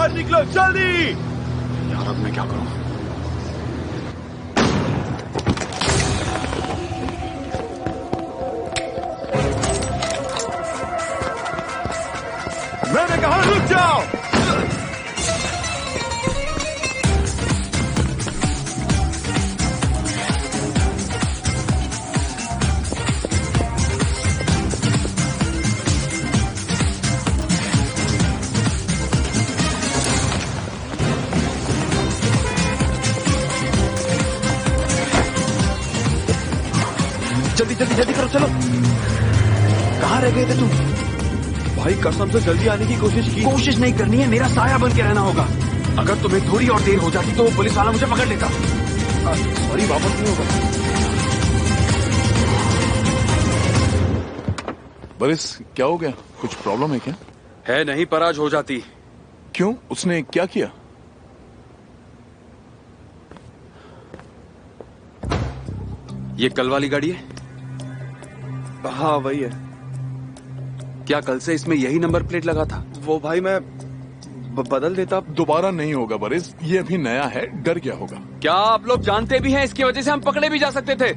बाहर निकलो जल्दी। यार अब मैं क्या करूं? मैंने कहा रुक जाओ। जल्दी जल्दी जल्दी करो, चलो। कहाँ रह गए थे तुम? भाई कसम से जल्दी आने की कोशिश की। कोशिश नहीं करनी है, मेरा साया बन के रहना होगा। अगर तुम्हें थोड़ी और देर हो जाती तो वो पुलिस वाला मुझे पकड़ लेता। सॉरी, वापस नहीं होगा। बरिस, क्या हो गया? कुछ प्रॉब्लम है क्या? है नहीं, पर आज हो जाती। क्यों? उसने क्या किया? ये कल वाली गाड़ी है? हाँ वही है। क्या कल से इसमें यही नंबर प्लेट लगा था? वो भाई मैं बदल देता। दोबारा नहीं होगा बरिस, ये अभी नया है, डर क्या होगा? क्या आप लोग जानते भी हैं इसकी वजह से हम पकड़े भी जा सकते थे?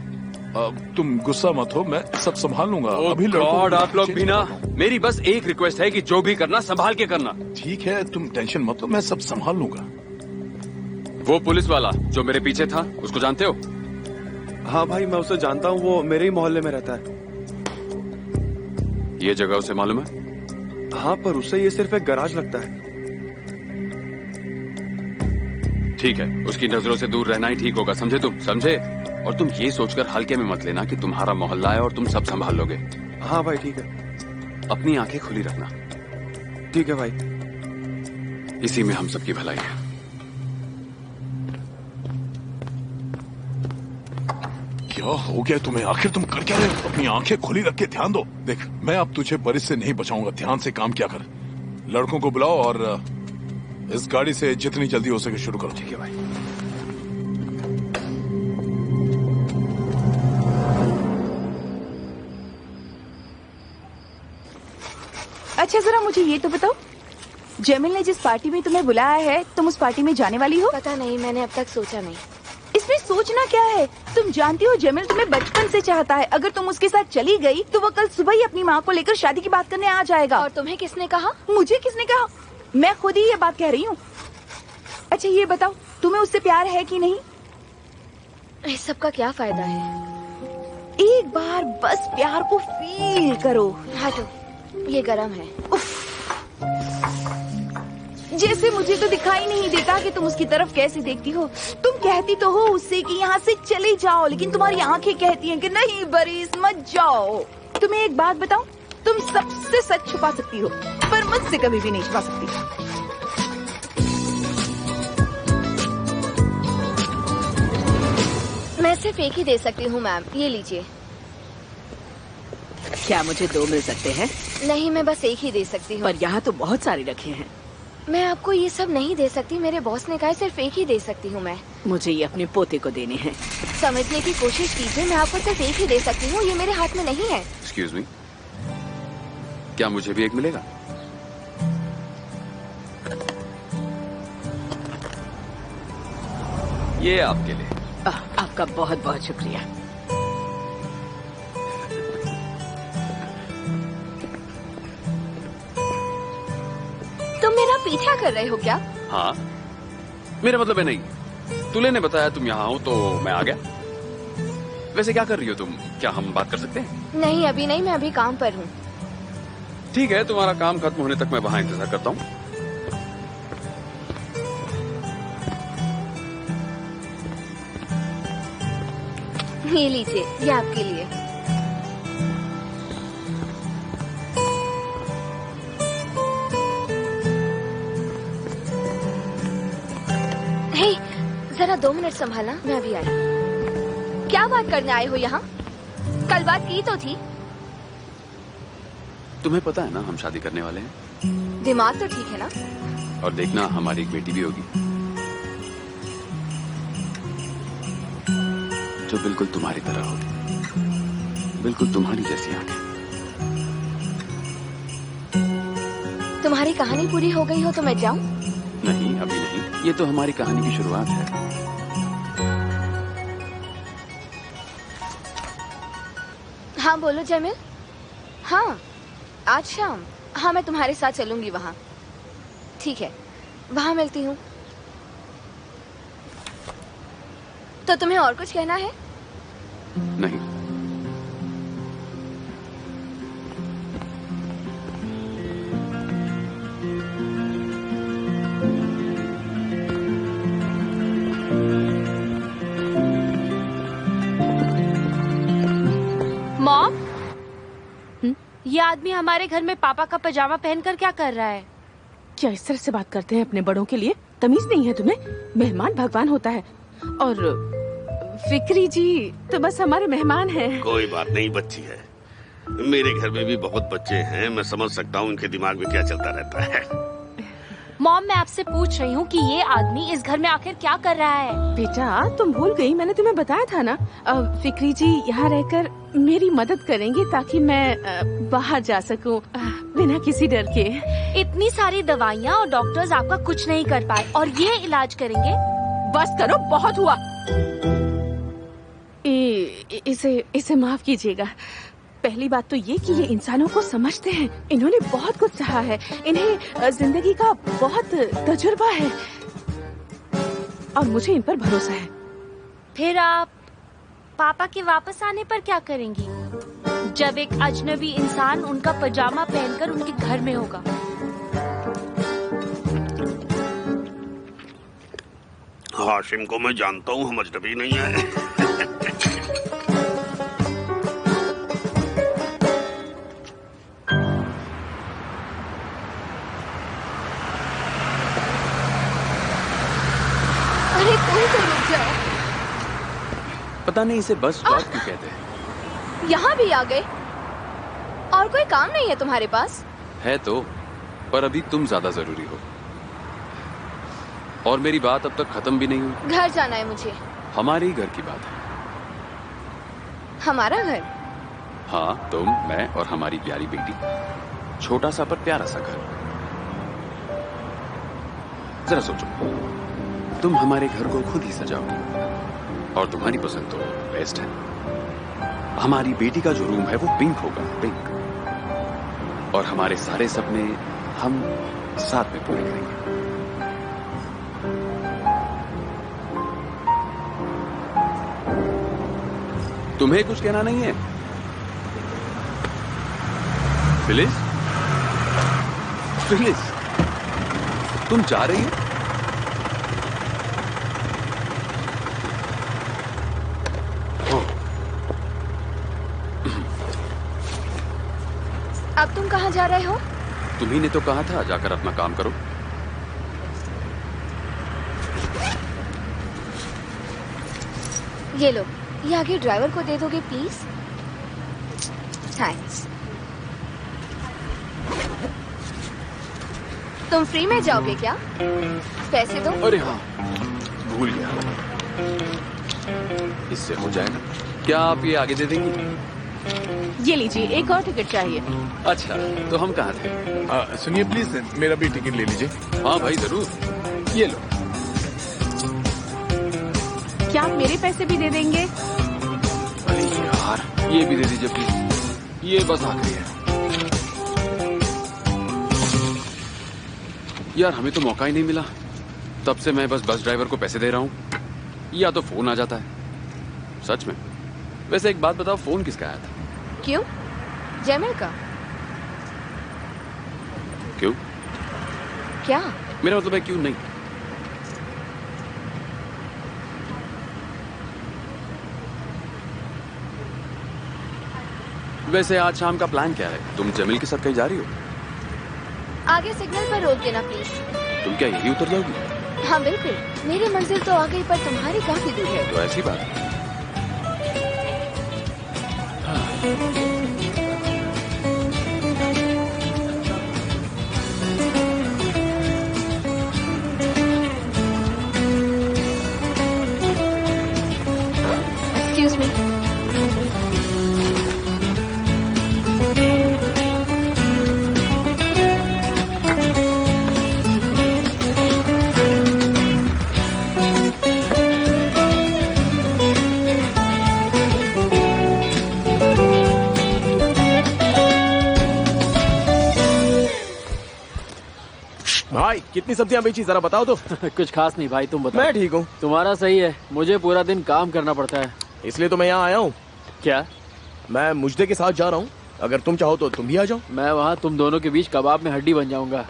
तुम गुस्सा मत हो, मैं सब संभाल लूंगा। अभी गॉड, आप लोग भी ना। मेरी बस एक रिक्वेस्ट है कि जो भी करना संभाल के करना। ठीक है, तुम टेंशन मत लो, मैं सब संभाल लूंगा। वो पुलिस वाला जो मेरे पीछे था, उसको जानते हो? हाँ भाई मैं उसे जानता हूँ, वो मेरे ही मोहल्ले में रहता है। ये जगह उसे मालूम है? हाँ, पर उसे ये सिर्फ एक गैराज लगता है। ठीक है, उसकी नजरों से दूर रहना ही ठीक होगा, समझे तुम? समझे? और तुम ये सोचकर हल्के में मत लेना कि तुम्हारा मोहल्ला है और तुम सब संभाल लोगे। हाँ भाई ठीक है। अपनी आंखें खुली रखना। ठीक है भाई। इसी में हम सबकी भलाई है। क्या हो गया तुम्हें? आखिर तुम कर क्या रहे हो? अपनी आंखें खुली रख के ध्यान दो। देख, मैं अब तुझे बरिस से नहीं बचाऊंगा, ध्यान से काम क्या कर। लड़कों को बुलाओ और इस गाड़ी से जितनी जल्दी हो सके शुरू करो। ठीक है भाई। अच्छा जरा मुझे ये तो बताओ, जमील ने जिस पार्टी में तुम्हें बुलाया है, तुम उस पार्टी में जाने वाली हो? पता नहीं, मैंने अब तक सोचा नहीं। इसमें सोचना क्या है? तुम जानती हो जमील तुम्हें बचपन से चाहता है। अगर तुम उसके साथ चली गई तो वो कल सुबह ही अपनी माँ को लेकर शादी की बात करने आ जाएगा। और तुम्हें किसने कहा? मुझे किसने कहा? मैं खुद ही ये बात कह रही हूँ। अच्छा ये बताओ, तुम्हें उससे प्यार है कि नहीं? इस सब का क्या फायदा है? एक बार बस प्यार को फील करो। हटो, ये गरम है। जैसे मुझे तो दिखाई नहीं देता कि तुम उसकी तरफ कैसे देखती हो। तुम कहती तो हो उससे कि यहाँ से चले जाओ, लेकिन तुम्हारी आंखें कहती हैं कि नहीं बरिस मत जाओ। तुम्हें एक बात बताऊं, तुम सबसे सच छुपा सकती हो, पर मुझसे कभी भी नहीं छुपा सकती। मैं सिर्फ एक ही दे सकती हूँ मैम, ये लीजिए। क्या मुझे दो मिल सकते हैं? नहीं, मैं बस एक ही दे सकती हूँ। पर यहाँ तो बहुत सारे रखे हैं। मैं आपको ये सब नहीं दे सकती, मेरे बॉस ने कहा सिर्फ एक ही दे सकती हूँ मैं। मुझे ये अपने पोते को देने हैं। समझने की कोशिश कीजिए, मैं आपको सिर्फ एक ही दे सकती हूँ, ये मेरे हाथ में नहीं है। एक्सक्यूज मी, क्या मुझे भी एक मिलेगा? ये आपके लिए। आपका बहुत बहुत शुक्रिया। तुम मेरा पीछा कर रहे हो क्या? हाँ, मेरा मतलब है नहीं। तुले ने बताया तुम यहाँ हो तो मैं आ गया। वैसे क्या कर रही हो तुम? क्या हम बात कर सकते हैं? नहीं अभी नहीं, मैं अभी काम पर हूँ। ठीक है, तुम्हारा काम खत्म होने तक मैं वहाँ इंतजार करता हूँ। ये लीजिए, ये आपके लिए। हे, जरा 2 मिनट संभालना, मैं अभी आई। क्या बात करने आए हो यहाँ? कल बात की तो थी। तुम्हें पता है ना हम शादी करने वाले हैं? दिमाग तो ठीक है ना? और देखना, हमारी एक बेटी भी होगी जो बिल्कुल तुम्हारी तरह होगी, बिल्कुल तुम्हारी जैसी आंखें। तुम्हारी कहानी पूरी हो गई हो तो मैं जाऊं? नहीं, अभी नहीं। ये तो हमारी कहानी की शुरुआत है। हाँ बोलो जमील। हाँ आज शाम। हाँ मैं तुम्हारे साथ चलूंगी वहाँ। ठीक है, वहाँ मिलती हूँ। तो तुम्हें और कुछ कहना है? नहीं। मॉम, ये आदमी हमारे घर में पापा का पजामा पहनकर क्या कर रहा है? क्या इस तरह से बात करते हैं अपने बड़ों के लिए? तमीज नहीं है तुम्हें? मेहमान भगवान होता है। और फिक्री जी तो बस हमारे मेहमान हैं। कोई बात नहीं, बच्ची है। मेरे घर में भी बहुत बच्चे हैं, मैं समझ सकता हूँ उनके दिमाग में क्या चलता रहता है। मॉम, मैं आपसे पूछ रही हूँ कि ये आदमी इस घर में आखिर क्या कर रहा है? बेटा तुम भूल गई, मैंने तुम्हें बताया था ना। फिक्री जी यहाँ रहकर मेरी मदद करेंगे ताकि मैं बाहर जा सकूं बिना किसी डर के। इतनी सारी दवाइयाँ और डॉक्टर्स आपका कुछ नहीं कर पाए और ये इलाज करेंगे? बस करो, बहुत हुआ। इसे माफ कीजिएगा। पहली बात तो ये कि ये इंसानों को समझते हैं। इन्होंने बहुत कुछ सहा है, इन्हें जिंदगी का बहुत तजुर्बा है और मुझे इन पर भरोसा है। फिर आप पापा के वापस आने पर क्या करेंगी जब एक अजनबी इंसान उनका पजामा पहनकर उनके घर में होगा? हाशिम को मैं जानता हूँ, हम अजनबी नहीं है। अरे कोई तो रुक जाओ। पता नहीं इसे बस स्टॉप क्यों कहते हैं। यहाँ भी आ गए? और कोई काम नहीं है तुम्हारे पास? है तो, पर अभी तुम ज्यादा जरूरी हो और मेरी बात अब तक खत्म भी नहीं हुई। घर जाना है मुझे। हमारे ही घर की बात है। हमारा घर? हाँ, तुम, मैं और हमारी प्यारी बेटी। छोटा सा पर प्यारा सा घर। जरा सोचो, तुम हमारे घर को खुद ही सजाओ और तुम्हारी पसंद तो बेस्ट है। हमारी बेटी का जो रूम है वो पिंक होगा, पिंक। और हमारे सारे सपने हम साथ में पूरे करेंगे। तुम्हें कुछ कहना नहीं है? फिलिस, फिलिस, तुम जा रही हो? अब तुम कहाँ जा रहे हो? तुम्ही ने तो कहा था जाकर अपना काम करो। ये लो, ये आगे ड्राइवर को दे दोगे प्लीज? थैंक्स। तुम फ्री में जाओगे क्या? पैसे दो। अरे हाँ, भूल गया। इससे हो जाएगा। क्या आप ये आगे दे देंगी? ये लीजिए, एक और टिकट चाहिए। अच्छा, तो हम कहाँ थे? सुनिए प्लीज, मेरा भी टिकट ले लीजिए। हाँ भाई जरूर, ये लो। क्या आप मेरे पैसे भी दे देंगे? अरे यार, ये भी दे दीजिए प्लीज। ये बस आखिरी है। यार हमें तो मौका ही नहीं मिला। तब से मैं बस ड्राइवर को पैसे दे रहा हूँ, या तो फोन आ जाता है। सच में। वैसे एक बात बताओ, फोन किसका आया था? क्यों? जमील का। क्यों? क्या? मेरा मतलब है क्यों नहीं। वैसे आज शाम का प्लान क्या है? तुम जमील के साथ कहीं जा रही हो? आगे सिग्नल पर रोक देना प्लीज। तुम क्या यही उतर जाओगी? हाँ बिल्कुल, मेरी मंजिल तो आ गई पर तुम्हारी काफी दूर है। तो ऐसी बात है। Excuse me. कितनी सब्जियां बेची जरा बताओ तो। कुछ खास नहीं भाई, तुम बताओ। मैं ठीक हूँ। तुम्हारा सही है, मुझे पूरा दिन काम करना पड़ता है। इसलिए तो मैं यहाँ आया हूँ। क्या? मैं मुजदे के साथ जा रहा हूँ, अगर तुम चाहो तो तुम भी आ जाओ। मैं वहाँ तुम दोनों के बीच कबाब में हड्डी बन जाऊंगा।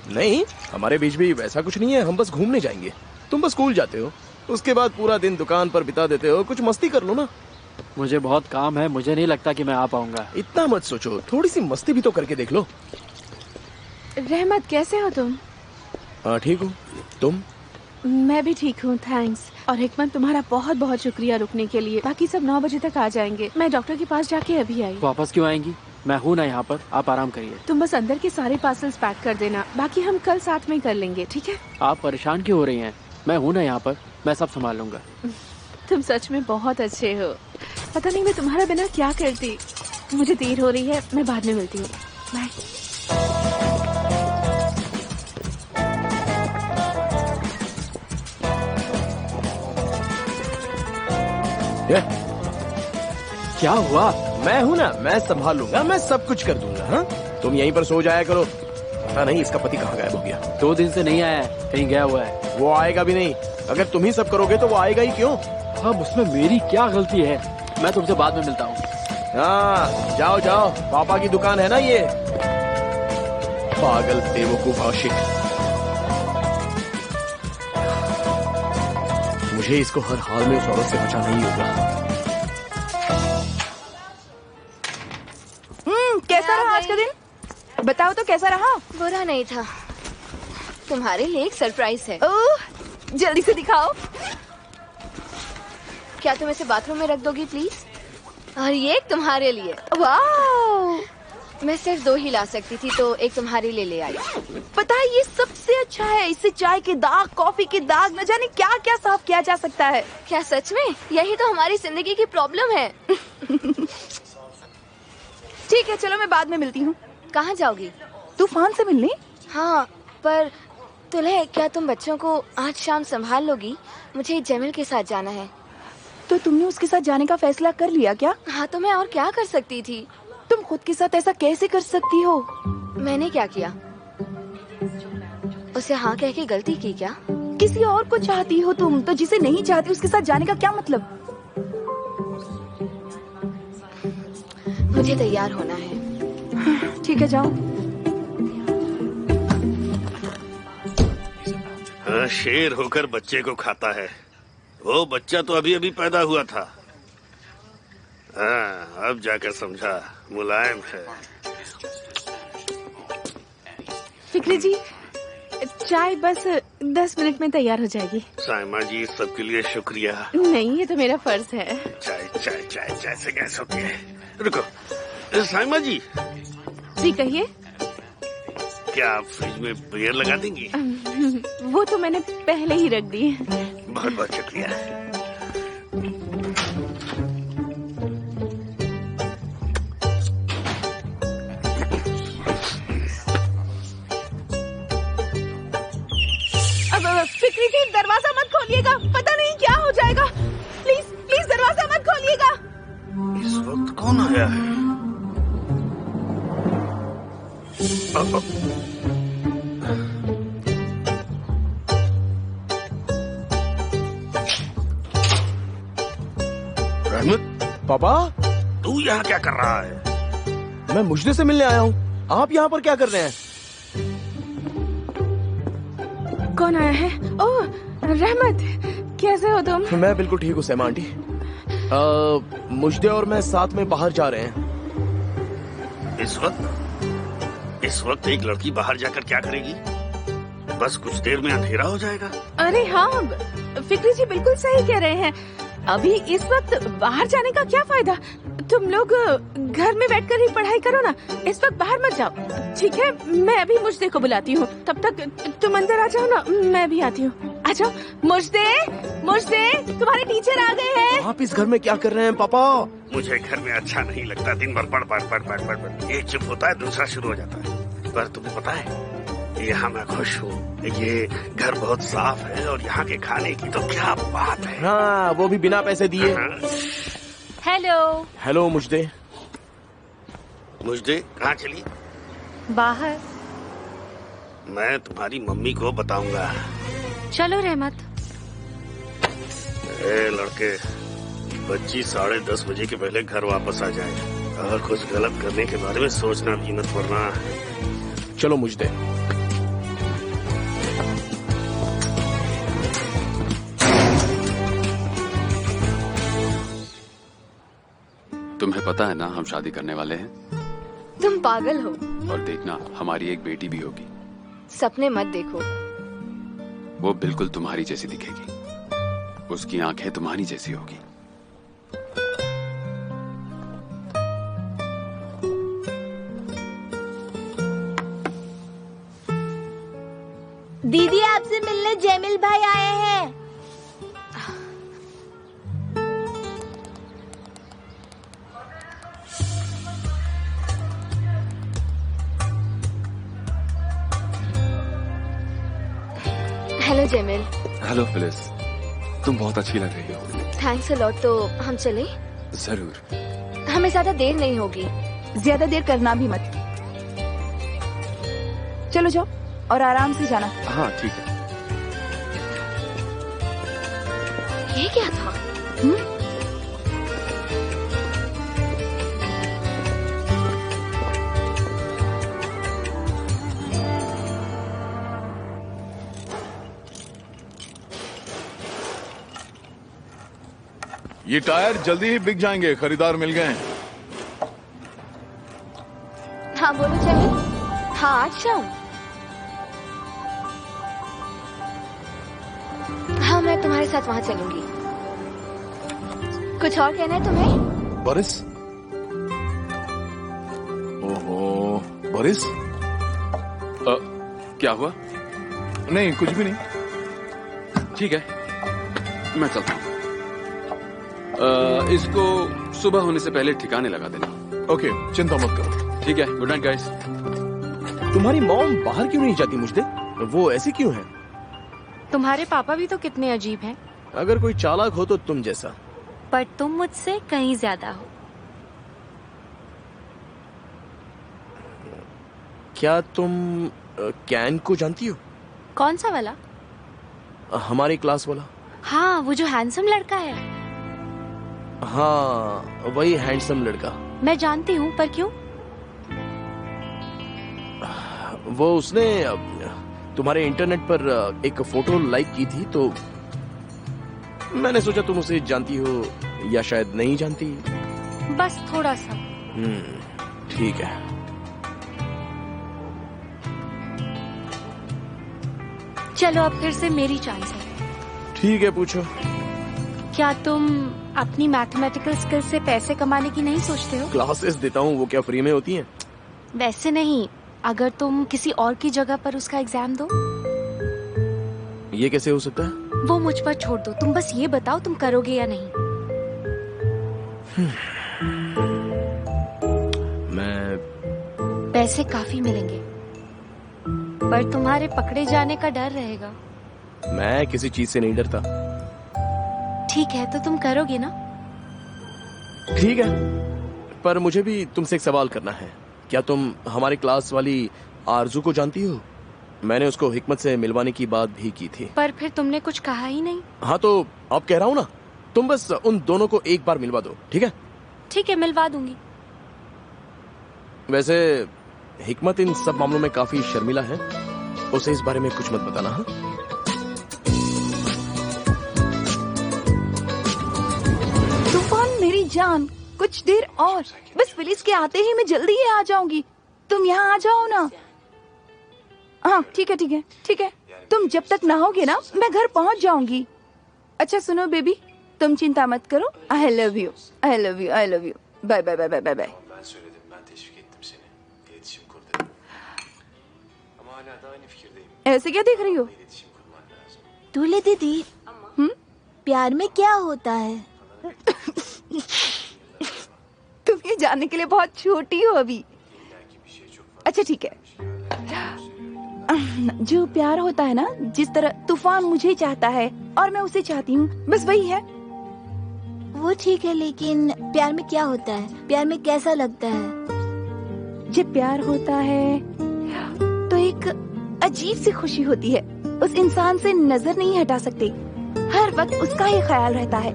नहीं, हमारे बीच भी वैसा कुछ नहीं है, हम बस घूमने जाएंगे। तुम बस स्कूल जाते हो, उसके बाद पूरा दिन दुकान पर बिता देते हो, कुछ मस्ती कर लो ना। मुझे बहुत काम है, मुझे नहीं लगता कि मैं आ पाऊंगा। इतना मत सोचो, थोड़ी सी मस्ती भी तो करके देख लो। रहमत कैसे हो तुम? हाँ ठीक हूँ, तुम? मैं भी ठीक हूँ, थैंक्स। और हिकमत तुम्हारा बहुत बहुत शुक्रिया रुकने के लिए। बाकी सब 9 बजे तक आ जाएंगे। मैं डॉक्टर के पास जाके अभी आई। वापस क्यों आएंगी? मैं हूँ ना यहाँ पर, आप आराम करिए। तुम बस अंदर के सारे पार्सल्स पैक कर देना, बाकी हम कल साथ में कर लेंगे, ठीक है? आप परेशान क्यों हो रही हैं? मैं हूँ ना यहाँ पर, मैं सब संभाल लूंगा। तुम सच में बहुत अच्छे हो। पता नहीं मैं तुम्हारा बिना क्या करती। मुझे देर हो रही है, मैं बाद में मिलती हूँ। बाय। क्या हुआ? मैं हूँ ना, मैं संभाल लूंगा, मैं सब कुछ कर दूंगा। हाँ, तुम यहीं पर सो जाया करो। हाँ नहीं, इसका पति कहाँ गायब हो गया? 2 दिन से नहीं आया है, कहीं गया हुआ है। वो आएगा भी नहीं। अगर तुम ही सब करोगे तो वो आएगा ही क्यों? अब उसमें मेरी क्या गलती है? मैं तुमसे बाद में मिलता हूँ। हाँ जाओ जाओ, पापा की दुकान है ना ये। पागल बेवकूफ आशिक। मुझे इसको हर हाल में उस औरत से बचाना ही होगा। कैसा रहा आज का दिन? बताओ तो कैसा रहा? बुरा नहीं था। तुम्हारे लिए एक सरप्राइज है। ओह, जल्दी से दिखाओ। क्या तुम इसे बाथरूम में रख दोगी प्लीज? और ये एक तुम्हारे लिए। वाह, मैं सिर्फ 2 ही ला सकती थी, तो एक तुम्हारे लिए ले आई। पता है ये सबसे अच्छा है। इससे चाय के दाग, कॉफी के दाग, न जाने क्या क्या साफ किया जा सकता है। क्या सच में? यही तो हमारी जिंदगी की प्रॉब्लम है। ठीक है, चलो मैं बाद में मिलती हूँ। कहाँ जाओगी? तूफान से मिलने। हाँ, पर तुल्हे, क्या तुम बच्चों को आज शाम संभाल लोगी? मुझे जमील के साथ जाना है। तो तुमने उसके साथ जाने का फैसला कर लिया क्या? हाँ, तो मैं और क्या कर सकती थी? तुम खुद के साथ ऐसा कैसे कर सकती हो? मैंने क्या किया? उसे हाँ कह के गलती की क्या? किसी और को चाहती हो तुम, तो जिसे नहीं चाहती उसके साथ जाने का क्या मतलब? मुझे तैयार होना है। ठीक है, जाओ। हाँ, शेर होकर बच्चे को खाता है। वो बच्चा तो अभी अभी पैदा हुआ था। हाँ, अब जाकर समझा, मुलायम है। फिक्री जी, चाय बस 10 मिनट में तैयार हो जाएगी। साइमा जी, सबके लिए शुक्रिया। नहीं, ये तो मेरा फर्ज है। चाय चाय चाय चाय से गैस होती है। रुको, साइमा जी। जी कहिए। क्या आप फ्रिज में बियर लगा देंगी? वो तो मैंने पहले ही रख दी। बहुत बहुत शुक्रिया। अब फिक्री जी, दरवाजा मत खोलिएगा, पता नहीं क्या हो जाएगा। प्लीज प्लीज दरवाजा मत खोलिएगा। इस वक्त कौन आया है? रहमत, पापा, तू यहाँ क्या कर रहा है? मैं मुजदे से मिलने आया हूँ। आप यहाँ पर क्या कर रहे हैं? कौन आया है? ओह, रहमत, कैसे हो तुम? मैं बिल्कुल ठीक हूँ सैमा आंटी। मुजदे और मैं साथ में बाहर जा रहे हैं। इस वक्त एक लड़की बाहर जाकर क्या करेगी? बस कुछ देर में अंधेरा हो जाएगा। अरे हाँ, फिक्री जी बिल्कुल सही कह रहे हैं। अभी इस वक्त बाहर जाने का क्या फायदा? तुम लोग घर में बैठकर ही पढ़ाई करो ना, इस वक्त बाहर मत जाओ, ठीक है? मैं अभी मुजदे को बुलाती हूँ, तब तक तुम अंदर आ जाओ ना, मैं भी आती हूँ। आ जाओ। मुजदे, मुजदे, तुम्हारे टीचर आ गए हैं। आप इस घर में क्या कर रहे हैं पापा? मुझे घर में अच्छा नहीं लगता। दिन भर पढ़ पढ़ पढ़ पढ़ पढ़ पढ़। एक चुप होता है, दूसरा शुरू हो जाता है। पर तुम्हें पता है, यहाँ मैं खुश हूँ। ये घर बहुत साफ है और यहाँ के खाने की तो क्या बात है। हाँ, वो भी बिना पैसे दिए। हेलो। हेलो मुजदे। मुजदे, कहाँ चली? बाहर। मैं तुम्हारी मम्मी को बताऊंगा। चलो रहमत। ए लड़के, बच्ची 10:30 बजे के पहले घर वापस आ जाए। अगर कुछ गलत करने के बारे में सोचना भी मत, वरना। चलो मुझे। तुम्हें पता है ना हम शादी करने वाले हैं। तुम पागल हो। और देखना, हमारी एक बेटी भी होगी। सपने मत देखो। वो बिल्कुल तुम्हारी जैसी दिखेगी। उसकी आंखें तुम्हारी जैसी होगी। दीदी आपसे मिलने जैमिल भाई आए हैं। हेलो जैमिल। हेलो फिलिस, तुम बहुत अच्छी लग रही हो। Thanks a lot. तो हम चले? जरूर। हमें ज्यादा देर नहीं होगी। ज्यादा देर करना भी मत। चलो जाओ और आराम से जाना। हाँ ठीक है। ये क्या था? ये टायर जल्दी ही बिक जाएंगे, खरीदार मिल गए हैं। हाँ बोलो जैमिल। हाँ आज शाम। हाँ मैं तुम्हारे साथ वहाँ चलूंगी। कुछ और कहना है तुम्हें? बरिस? ओहो बरिस? क्या हुआ? नहीं कुछ भी नहीं। ठीक है, मैं चलता हूँ। इसको सुबह होने से पहले ठिकाने लगा देना। ओके, चिंता मत करो। ठीक है, गुड नाइट गाइस। तुम्हारी मॉम बाहर क्यों नहीं जाती मुझे? वो ऐसी क्यों है? तुम्हारे पापा भी तो कितने अजीब हैं। अगर कोई चालाक हो तो तुम जैसा। पर तुम मुझसे कहीं ज्यादा हो। क्या तुम कैन को जानती हो? कौन सा वाला? हमारी क्लास वाला। हाँ वो जो हैंडसम लड़का है। हाँ वही हैंडसम लड़का। मैं जानती हूँ, पर क्यों? वो उसने तुम्हारे इंटरनेट पर एक फोटो लाइक की थी, तो मैंने सोचा तुम उसे जानती हो या शायद नहीं जानती। बस थोड़ा सा। ठीक है। चलो अब फिर से मेरी चांस है। ठीक है, पूछो। क्या तुम अपनी मैथमेटिकल स्किल से पैसे कमाने की नहीं सोचते हो? क्लासेस देता हूँ, वो क्या फ्री में होती हैं? वैसे नहीं, अगर तुम किसी और की जगह पर उसका एग्जाम दो। ये कैसे हो सकता है? वो मुझ पर छोड़ दो, तुम बस ये बताओ तुम करोगे या नहीं। मैं पैसे काफी मिलेंगे, पर तुम्हारे पकड़े जाने का डर रहेगा। मैं किसी चीज से नहीं डरता। ठीक है, तो तुम करोगे ना? ठीक है, पर मुझे भी तुमसे एक सवाल करना है। क्या तुम हमारी क्लास वाली आरजू को जानती हो? मैंने उसको हिकमत से मिलवाने की बात भी की थी। पर फिर तुमने कुछ कहा ही नहीं। हाँ तो अब कह रहा हूँ ना, तुम बस उन दोनों को एक बार मिलवा दो, ठीक है? ठीक है, मिलवा दूंगी। वैसे हिकमत इन सब मामलों में काफी शर्मिला है, उसे इस बारे में कुछ मत बताना। हाँ तूफान मेरी जान, कुछ देर और, बस पुलिस के आते ही मैं जल्दी ही आ जाऊंगी। तुम यहाँ आ जाओ ना। हाँ ठीक है ठीक है ठीक है, तुम जब तक नहाओगे ना मैं घर पहुँच जाऊंगी। अच्छा सुनो बेबी, तुम चिंता मत करो। I love you, I love you, I love you. Bye bye bye bye bye bye. ऐसे क्या देख रही हो? दूल्हे दीदी, प्यार में क्या होता है? तुम ये जानने के लिए बहुत छोटी हो अभी। अच्छा ठीक है, जो प्यार होता है ना, जिस तरह तूफान मुझे चाहता है और मैं उसे चाहती हूँ, बस वही है। वो ठीक है, लेकिन प्यार में क्या होता है? प्यार में कैसा लगता है? जब प्यार होता है तो एक अजीब सी खुशी होती है। उस इंसान से नजर नहीं हटा सकते, हर वक्त उसका ही ख्याल रहता है।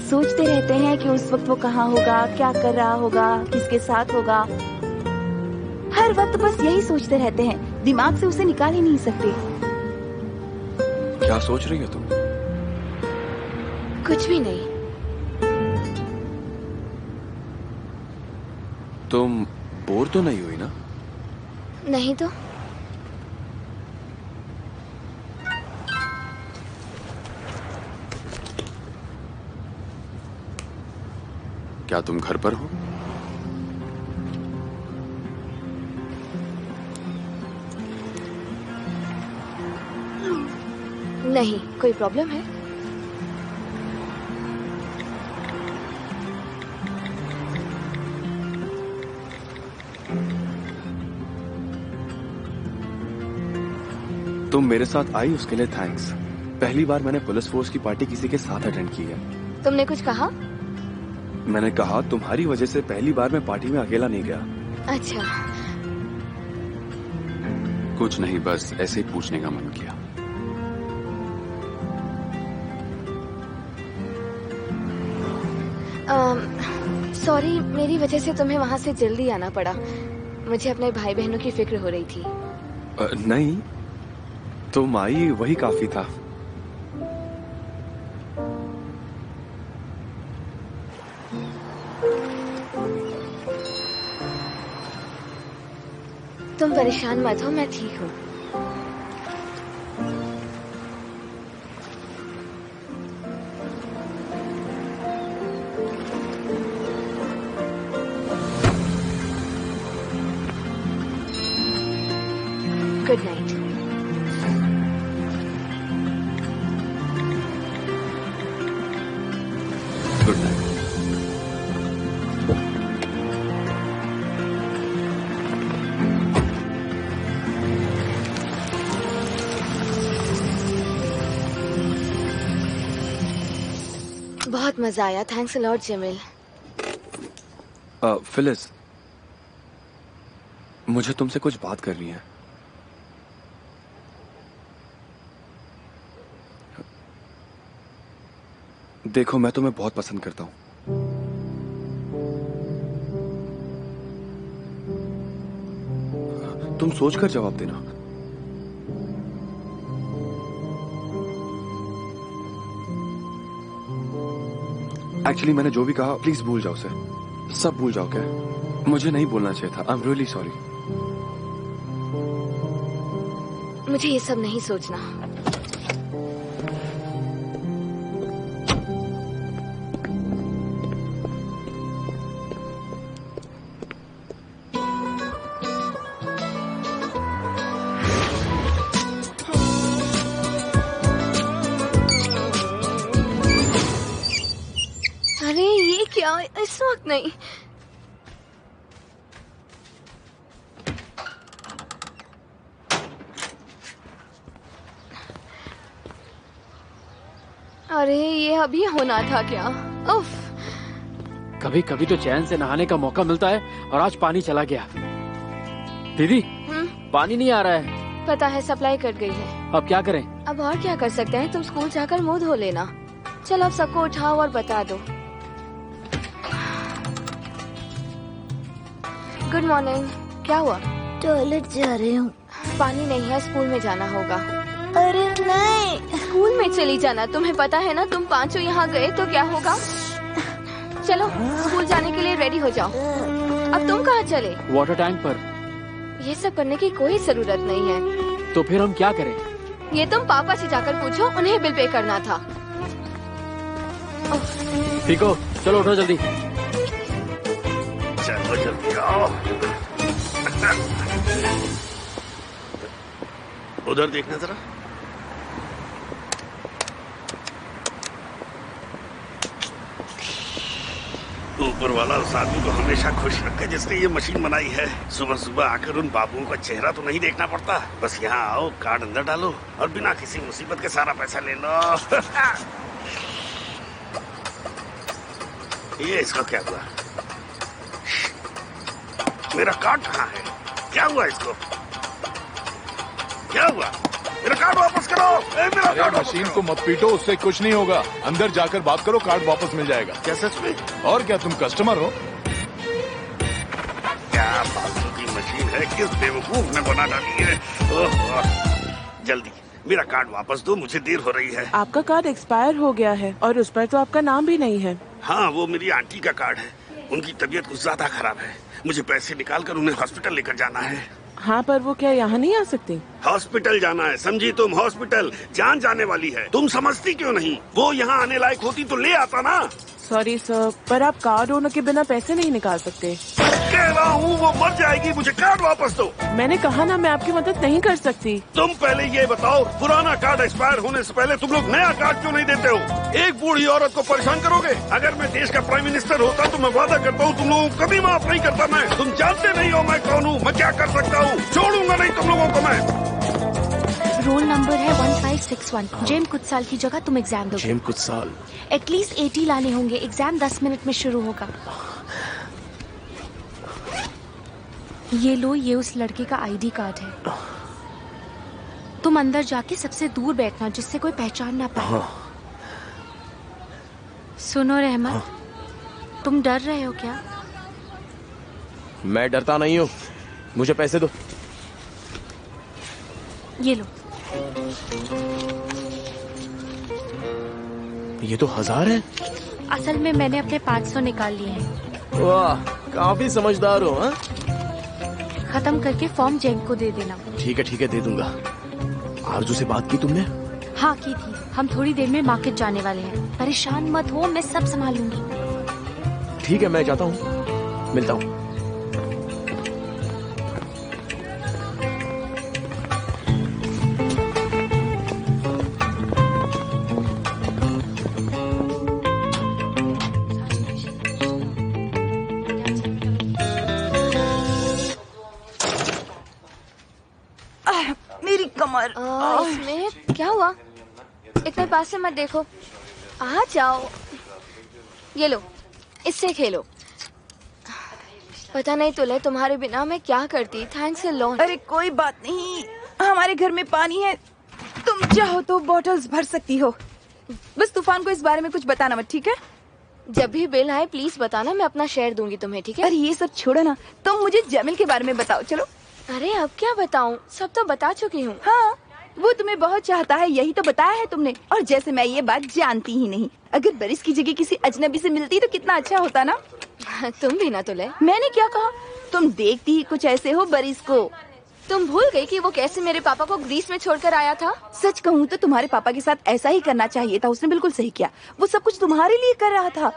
सोचते रहते हैं कि उस वक्त वो कहाँ होगा, क्या कर रहा होगा, किसके साथ होगा। हर वक्त बस यही सोचते रहते हैं, दिमाग से उसे निकाल ही नहीं सकते। क्या सोच रही हो तुम? कुछ भी नहीं। तुम बोर तो नहीं हुई ना? नहीं तो। क्या तुम घर पर हो? नहीं, कोई प्रॉब्लम है? तुम मेरे साथ आई उसके लिए थैंक्स। पहली बार मैंने पुलिस फोर्स की पार्टी किसी के साथ अटेंड की है। तुमने कुछ कहा? मैंने कहा तुम्हारी वजह से पहली बार मैं पार्टी में अकेला नहीं गया। अच्छा। कुछ नहीं, बस ऐसे ही पूछने का मन किया। सॉरी, मेरी वजह से तुम्हें वहाँ से जल्दी आना पड़ा। मुझे अपने भाई बहनों की फिक्र हो रही थी। नहीं, तुम आई वही काफी था। तुम परेशान मत हो, मैं ठीक हूँ। Good night. Good night. बहुत मजा आया। Thanks a lot Jamil. Phyllis, मुझे तुमसे कुछ बात करनी है। देखो, मैं तुम्हें बहुत पसंद करता हूं। तुम सोचकर जवाब देना। एक्चुअली मैंने जो भी कहा प्लीज भूल जाओ उसे, सब भूल जाओ। क्या मुझे नहीं बोलना चाहिए था। I am really sorry. मुझे ये सब नहीं सोचना। अरे ये क्या, इस वक्त नहीं। अरे ये अभी होना था क्या? उफ। कभी कभी तो चैन से नहाने का मौका मिलता है और आज पानी चला गया। दीदी, पानी नहीं आ रहा है। पता है, सप्लाई कट गई है। अब क्या करें? अब और क्या कर सकते हैं? तुम स्कूल जाकर मुंह धो लेना। चलो अब सबको उठाओ और बता दो। Good morning. क्या हुआ? टॉयलेट जा रही हूँ। पानी नहीं है, स्कूल में जाना होगा। अरे नहीं, स्कूल में चली जाना। तुम्हें पता है ना, तुम पांचों यहाँ गए तो क्या होगा। चलो स्कूल जाने के लिए रेडी हो जाओ। अब तुम कहाँ चले? वाटर टैंक पर। ये सब करने की कोई जरूरत नहीं है। तो फिर हम क्या करें? ये तुम पापा से जाकर पूछो, उन्हें बिल पे करना था। ठीक हो, चलो उठो जल्दी। चलो जल्दी आओ। उधर देखना जरा। ऊपर वाला उस आदमी को हमेशा खुश रखे जिसने ये मशीन बनाई है। सुबह सुबह आकर उन बाबुओं का चेहरा तो नहीं देखना पड़ता। बस यहाँ आओ, कार्ड अंदर डालो और बिना किसी मुसीबत के सारा पैसा ले लो। ये इसका क्या हुआ? मेरा कार्ड कहाँ है? क्या हुआ इसको? क्या हुआ? मेरा कार्ड वापस करो। मेरा अरे कार्ड वापस मशीन करो। को मत पीटो, उससे कुछ नहीं होगा। अंदर जाकर बात करो, कार्ड वापस मिल जाएगा। क्या सच में? और क्या, तुम कस्टमर हो? क्या फालतू की मशीन है, किस बेवकूफ ने बना डाली है। ओह, जल्दी मेरा कार्ड वापस दो, मुझे देर हो रही है। आपका कार्ड एक्सपायर हो गया है और उस पर तो आपका नाम भी नहीं है। हाँ, वो मेरी आंटी का कार्ड है। उनकी तबीयत कुछ ज्यादा खराब है। मुझे पैसे निकाल कर उन्हें हॉस्पिटल लेकर जाना है। हाँ, पर वो क्या यहाँ नहीं आ सकती? हॉस्पिटल जाना है, समझी तुम? हॉस्पिटल, जान जाने वाली है। तुम समझती क्यों नहीं? वो यहाँ आने लायक होती तो ले आता ना। सॉरी सर, पर आप कार्ड होने के बिना पैसे नहीं निकाल सकते। कह रहा हूँ वो मर जाएगी, मुझे कार्ड वापस दो। मैंने कहा ना, मैं आपकी मदद नहीं कर सकती। तुम पहले ये बताओ, पुराना कार्ड एक्सपायर होने से पहले तुम लोग नया कार्ड क्यों नहीं देते हो? एक बूढ़ी औरत को परेशान करोगे? अगर मैं देश का प्राइम मिनिस्टर होता तो मैं वादा करता हूँ तुम लोगों को कभी माफ नहीं करता। मैं, तुम जानते नहीं हो मैं कौन हूँ, मैं क्या कर सकता हूँ। छोड़ूंगा नहीं तुम लोगों को मैं। रोल नंबर है 1561। जेम कुछ साल की जगह तुम एग्जाम दो। जेम कुछ साल? एटलीस्ट 80 लाने होंगे। एग्जाम 10 मिनट में शुरू होगा। ये लो, ये उस लड़के का आईडी कार्ड है। तुम अंदर जाके सबसे दूर बैठना, जिससे कोई पहचान ना पाए। सुनो रहमत, तुम डर रहे हो क्या? मैं डरता नहीं हूँ, मुझे पैसे दो। ये लो। ये तो 1000 है। असल में मैंने अपने 500 निकाल लिए हैं। वाह, काफी समझदार हो। हाँ, खत्म करके फॉर्म जेंग को दे देना। ठीक है, दे दूंगा। आरजू से बात की तुमने? हाँ, की थी। हम थोड़ी देर में मार्केट जाने वाले हैं। परेशान मत हो, मैं सब संभालूंगी। ठीक है, मैं जाता हूँ, मिलता हूँ। मेरी कमर। इसमें क्या हुआ? इतने पास से मत देखो, आ जाओ। ये लो, इससे खेलो। पता नहीं तुले, तुम्हारे बिना मैं क्या करती। Thanks a lot. अरे कोई बात नहीं, हमारे घर में पानी है, तुम चाहो तो बॉटल्स भर सकती हो। बस तूफान को इस बारे में कुछ बताना मत, ठीक है? जब भी बिल आए प्लीज बताना, मैं अपना शेयर दूंगी तुम्हें, ठीक है? अरे ये सब छोड़ो ना, तुम मुझे जमील के बारे में बताओ। चलो। अरे अब क्या बताऊं, सब तो बता चुकी हूँ। हाँ, वो तुम्हें बहुत चाहता है, यही तो बताया है तुमने। और जैसे मैं ये बात जानती ही नहीं, अगर बरिस की जगह किसी अजनबी से मिलती तो कितना अच्छा होता ना। तुम भी ना तुले। मैंने क्या कहा? तुम देखती ही कुछ ऐसे हो बरिस को। तुम भूल गई कि वो कैसे मेरे पापा को ग्रीस में छोड़कर आया था? सच कहूँ तो तुम्हारे पापा के साथ ऐसा ही करना चाहिए था। उसने बिल्कुल सही किया, वो सब कुछ तुम्हारे लिए कर रहा था।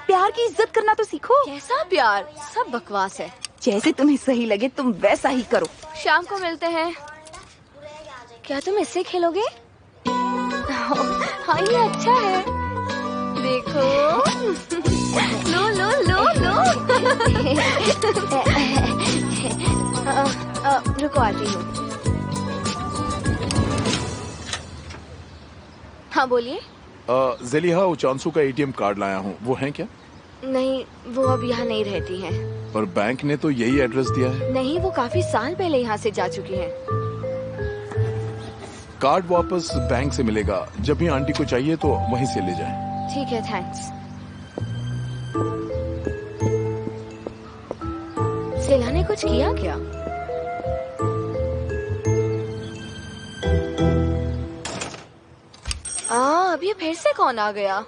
प्यार की इज्जत करना तो सीखो। कैसा प्यार? सब बकवास है। जैसे तुम्हें सही लगे तुम वैसा ही करो। शाम को मिलते हैं। क्या तुम इससे खेलोगे? हाँ, ये अच्छा है। देखो। लो लो लो लो। रुको, आती हूँ। हाँ बोलिए। ज़ेलिहा, उचांसू का एटीएम कार्ड लाया हूँ, वो है क्या? नहीं, वो अब यहाँ नहीं रहती है। पर बैंक ने तो यही एड्रेस दिया है। नहीं, वो काफी साल पहले यहाँ से जा चुकी हैं। कार्ड वापस बैंक से मिलेगा। जब भी आंटी को चाहिए तो वहीं से ले जाएं। ठीक है, थैंक्स। सेला ने कुछ किया क्या? अब ये फिर से कौन आ गया?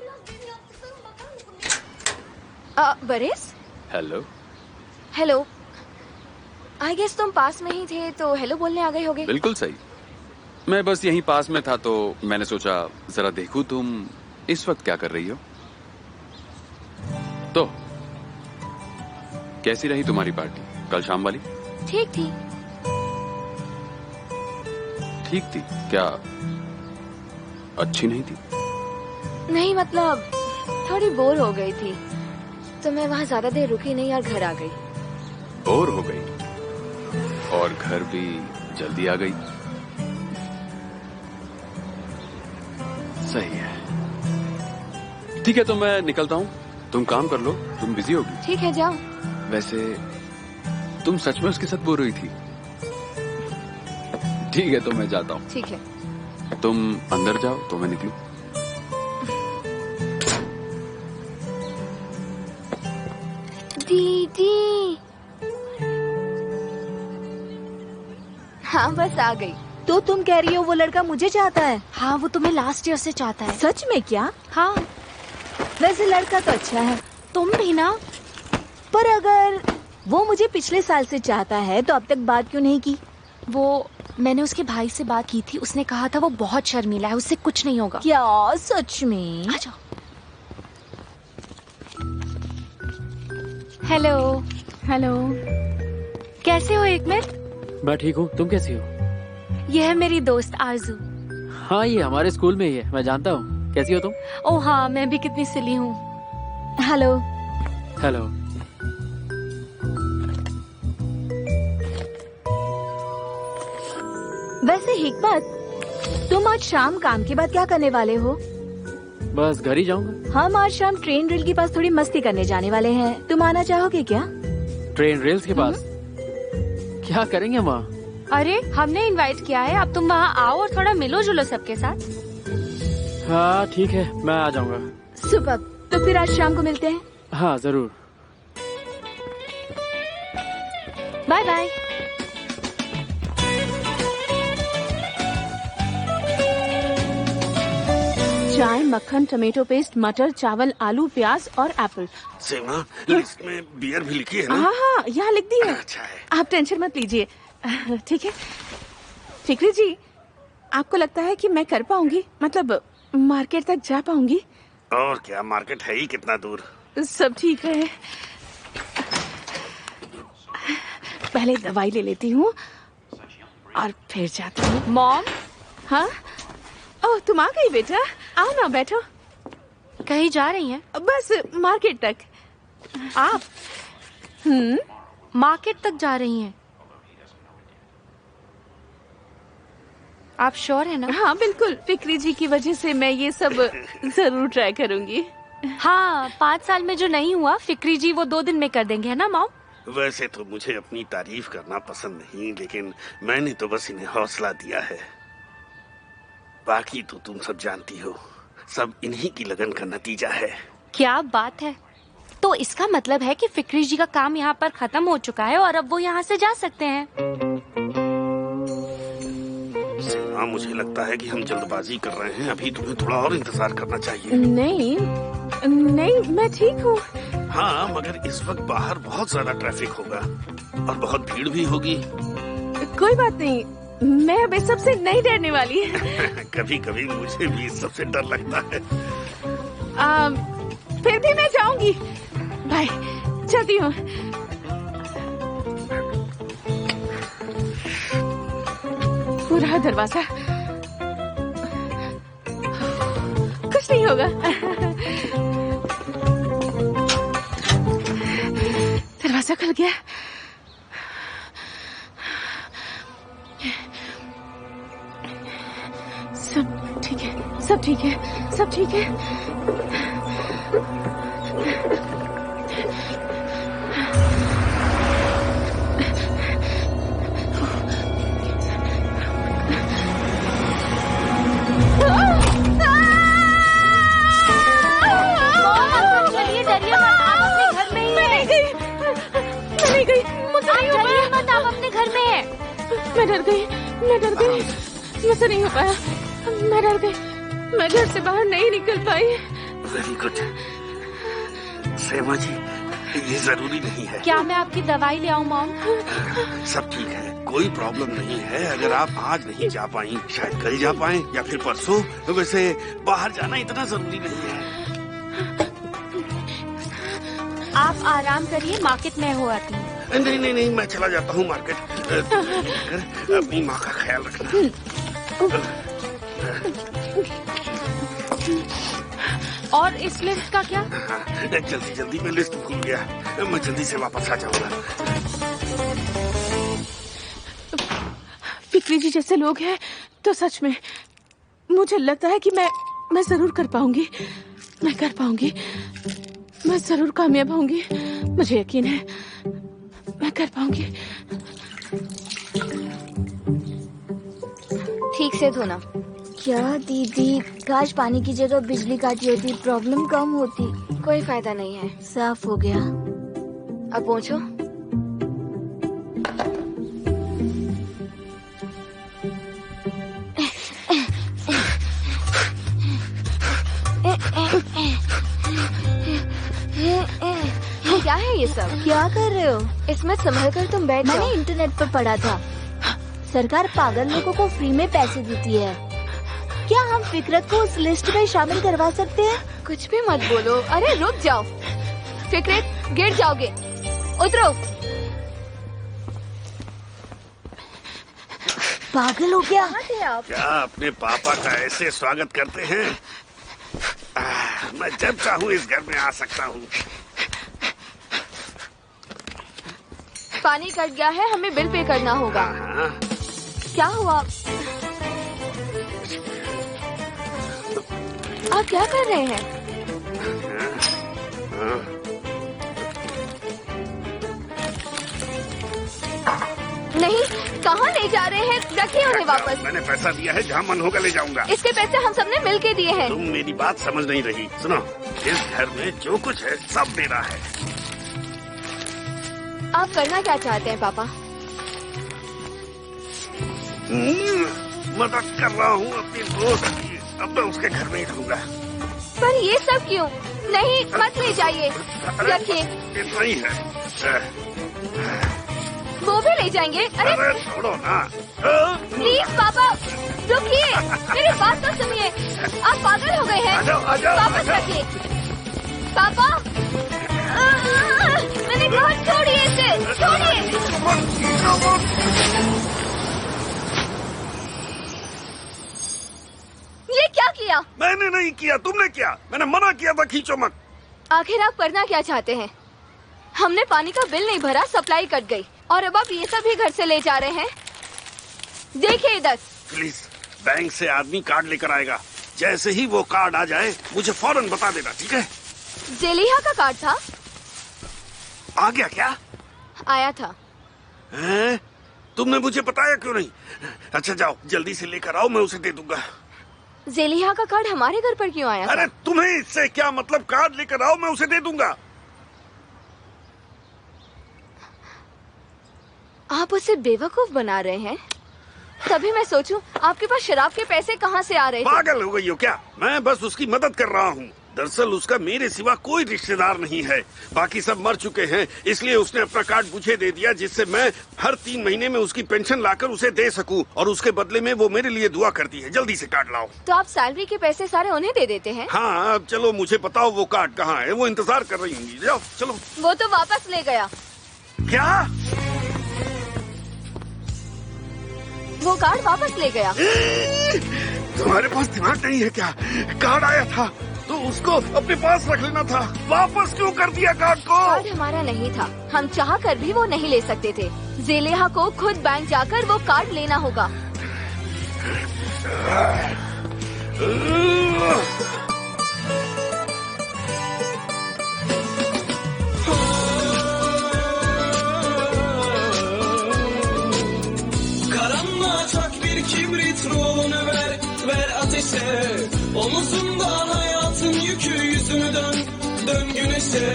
बरिस? हेलो। हेलो। आई गेस तुम पास में ही थे तो हेलो बोलने आ गए होगे। बिल्कुल सही, मैं बस यहीं पास में था तो मैंने सोचा जरा देखूं तुम इस वक्त क्या कर रही हो। तो कैसी रही तुम्हारी पार्टी कल शाम वाली? ठीक थी। ठीक थी क्या? अच्छी नहीं थी? नहीं, मतलब थोड़ी बोर हो गई थी तो मैं वहाँ ज्यादा देर रुकी नहीं और घर आ गई। बोर हो गई और घर भी जल्दी आ गई। सही है, ठीक है तो मैं निकलता हूँ, तुम काम कर लो, तुम बिजी होगी। ठीक है, जाओ। वैसे तुम सच में उसके साथ बोल रही थी? ठीक है, तो मैं जाता हूँ। ठीक है। तुम अंदर जाओ तो मैं निकलूं। दीदी। हाँ बस आ गई। तो तुम कह रही हो वो लड़का मुझे चाहता है? हाँ, वो तुम्हें लास्ट ईयर से चाहता है। सच में क्या? हाँ। वैसे लड़का तो अच्छा है, तुम भी ना। पर अगर वो मुझे पिछले साल से चाहता है तो अब तक बात क्यों नहीं की? मैंने उसके भाई से बात की थी, उसने कहा था वो बहुत शर्मीला है, उससे कुछ नहीं होगा। क्या सच में? आ जाओ। हेलो। हेलो। कैसे हो हिकमत? मैं ठीक हूँ, तुम कैसी हो? यह है मेरी दोस्त आरजू। हाँ, ये हमारे स्कूल में ही है, मैं जानता हूँ। कैसी हो तुम? ओह हाँ, मैं भी कितनी सिली हूँ। हेलो। हेलो। वैसे हिकमत, तुम आज शाम काम के बाद क्या करने वाले हो? बस घर ही जाऊंगा। हम आज शाम ट्रेन रेल के पास थोड़ी मस्ती करने जाने वाले हैं, तुम आना चाहोगे क्या? ट्रेन रेल्स के पास? क्या करेंगे वहाँ? अरे हमने इनवाइट किया है, अब तुम वहाँ आओ और थोड़ा मिलो जुलो सबके साथ। हाँ ठीक है, मैं आ जाऊंगा। सुपर, तो फिर आज शाम को मिलते हैं। हाँ जरूर। बाय बाय। चाय, मक्खन, टमेटो पेस्ट, मटर, चावल, आलू, प्याज और एप्पल। सेमा, लिस्ट में बियर भी लिखी है ना? हाँ हाँ, यहाँ लिख दी है। अच्छा है। आप टेंशन मत लीजिए। ठीक है। फिक्री जी, आपको लगता है कि मैं कर पाऊंगी, मतलब मार्केट तक जा पाऊंगी? और क्या, मार्केट है ही कितना दूर। सब ठीक है, पहले दवाई ले लेती हूँ और फिर जाती हूँ। मॉम। हाँ? ओह, तुम आ गई बेटा, आओ ना, बैठो। कहीं जा रही हैं? बस मार्केट तक। आप? मार्केट तक जा रही हैं? आप श्योर है ना? हाँ बिल्कुल, फिक्री जी की वजह से मैं ये सब जरूर ट्राई करूंगी। हाँ, 5 साल में जो नहीं हुआ फिक्री जी वो 2 दिन में कर देंगे, है ना मॉम? वैसे तो मुझे अपनी तारीफ करना पसंद नहीं, लेकिन मैंने तो बस इन्हें हौसला दिया है। बाकी तो तुम सब जानती हो, सब इन्हीं की लगन का नतीजा है। क्या बात है। तो इसका मतलब है कि फिक्री जी का काम यहाँ पर खत्म हो चुका है और अब वो यहाँ से जा सकते हैं। सेमा, मुझे लगता है कि हम जल्दबाजी कर रहे हैं, अभी तुम्हें थोड़ा और इंतजार करना चाहिए। नहीं नहीं, मैं ठीक हूँ। हाँ, मगर इस वक्त बाहर बहुत ज्यादा ट्रैफिक होगा और बहुत भीड़ भी होगी। कोई बात नहीं, मैं अब इस सबसे नहीं डरने वाली। कभी कभी मुझे भी इस सबसे डर लगता है। फिर भी मैं जाऊंगी। बाय, चलती हूँ। पूरा दरवाजा, कुछ नहीं होगा। दरवाजा खुल गया। सब ठीक है, सब ठीक है, सब ठीक है। चलिए, डरिए मत, आप अपने घर में ही हैं। मैं नहीं गई, मुझसे नहीं हो डरिए पाया। मत, आप अपने घर में हैं। मैं डर गई, मैं डर गई, मुझसे नहीं हो पाया। मैं डर गई, मैं घर से बाहर नहीं निकल पाई। Very good. सेमा जी, ये जरूरी नहीं है। क्या मैं आपकी दवाई ले आऊं मॉम? सब ठीक है, कोई प्रॉब्लम नहीं है। अगर आप आज नहीं जा पाई, शायद कल जा पाए या फिर परसों। वैसे बाहर जाना इतना जरूरी नहीं है। आप आराम करिए, मार्केट में हो आती हूँ। नहीं नहीं नहीं, मैं चला जाता हूँ मार्केट। अपनी माँ का ख्याल रखना। और इस लिस्ट का क्या? जल्दी जल्दी मैं लिस्ट भूल गया, मैं जल्दी से वापस आ जाऊंगा। फिक्री जी जैसे लोग हैं तो सच में मुझे लगता है कि मैं जरूर कर पाऊंगी, मैं कर पाऊंगी, मैं जरूर कामयाब होंगी। मुझे यकीन है मैं कर पाऊंगी। ठीक से धोना। क्या दीदी, काश पानी की जगह बिजली काटी होती, प्रॉब्लम कम होती। कोई फायदा नहीं है। साफ हो गया। अब पहुँचो। क्या है ये सब? क्या कर रहे हो? इसमें संभल कर तुम बैठ जाओ। मैंने इंटरनेट पर पढ़ा था, सरकार पागल लोगों को फ्री में पैसे देती है। क्या हम फिकरत को उस लिस्ट में शामिल करवा सकते हैं? कुछ भी मत बोलो। अरे रुक जाओ, फिकरत गिर जाओगे। उतरो। पागल हो क्या? क्या अपने पापा का ऐसे स्वागत करते हैं? मैं जब चाहूँ इस घर में आ सकता हूँ। पानी कट गया है, हमें बिल पे करना होगा। क्या हुआ? आप क्या कर रहे हैं? नहीं, कहाँ ले जा रहे हैं? रखिए उन्हें वापस। मैंने पैसा दिया है, जहाँ मन होगा ले जाऊंगा। इसके पैसे हम सबने मिल के दिए हैं। तुम मेरी बात समझ नहीं रही। सुनो, इस घर में जो कुछ है सब मेरा है। आप करना क्या चाहते हैं पापा? मदद कर रहा हूँ अपनी दोस्त की। अब मैं उसके घर में ही रहूंगा। पर ये सब क्यों? नहीं, मत ले जाइए, रखिए। इतना ही है। वो भी ले जाएंगे? अरे छोड़ो ना। प्लीज पापा, रुकिए, मेरी बात तो सुनिए। आप पागल हो गए हैं। वापस रखिए। पापा, मैंने कहा छोड़िए इसे, छोड़िए। ये क्या किया? मैंने नहीं किया, तुमने किया। मैंने मना किया था, खींचो मत। आखिर आप करना क्या चाहते हैं? हमने पानी का बिल नहीं भरा, सप्लाई कट गई, और अब आप ये सब भी घर से ले जा रहे हैं। देखिए इधर। प्लीज, बैंक से आदमी कार्ड लेकर आएगा। जैसे ही वो कार्ड आ जाए मुझे फौरन बता देना, ठीक है? जेलिहा का कार्ड था? आ गया क्या? आया था। हैं? तुमने मुझे बताया क्यों नहीं? अच्छा जाओ, जल्दी से लेकर आओ, मैं उसे दे दूंगा। जेलिहा का कार्ड हमारे घर पर क्यों आया था? अरे तुम्हें इससे क्या मतलब? कार्ड लेकर आओ, मैं उसे दे दूंगा। आप उसे बेवकूफ बना रहे हैं। तभी मैं सोचूं, आपके पास शराब के पैसे कहाँ से आ रहे थे? पागल हो गई हो क्या? मैं बस उसकी मदद कर रहा हूँ। दरअसल उसका मेरे सिवा कोई रिश्तेदार नहीं है, बाकी सब मर चुके हैं। इसलिए उसने अपना कार्ड मुझे दे दिया, जिससे मैं हर 3 महीने में उसकी पेंशन लाकर उसे दे सकूं, और उसके बदले में वो मेरे लिए दुआ करती है। जल्दी से कार्ड लाओ। तो आप सैलरी के पैसे सारे उन्हें दे देते हैं? हाँ, अब चलो मुझे बताओ वो कार्ड कहाँ है। वो इंतजार कर रही होंगी। जाओ चलो। वो तो वापस ले गया। क्या? वो कार्ड वापस ले गया। तुम्हारे पास दिमाग नहीं है क्या? कार्ड आया था तो उसको अपने पास रख लेना था। वापस क्यों कर दिया कार्ड को? कार्ड हमारा नहीं था, हम चाह कर भी वो नहीं ले सकते थे। जेलेहा को खुद बैंक जाकर वो कार्ड लेना होगा। Karanlığa çak bir kibrit, ruhunu ver ateşe. Omuzundan hayatın yükü, yüzünü dön güneşe.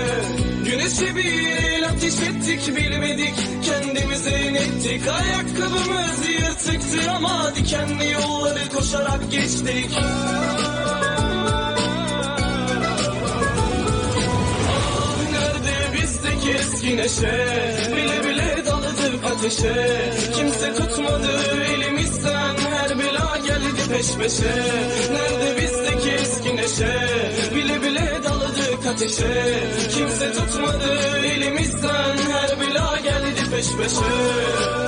Güneşe bir el ateş ettik, bilmedik kendimize inettik. Ayakkabımız yırtıktı ama dikenli yolları koşarak geçtik. Nerede bizdeki eski neşe? Bile bile daladık ateşe. Kimse tutmadı elimizden, her bela geldi peş peşe. Nerede bizdeki eski neşe? Bile bile daladık ateşe. Kimse tutmadı elimizden, her bela geldi peş peşe.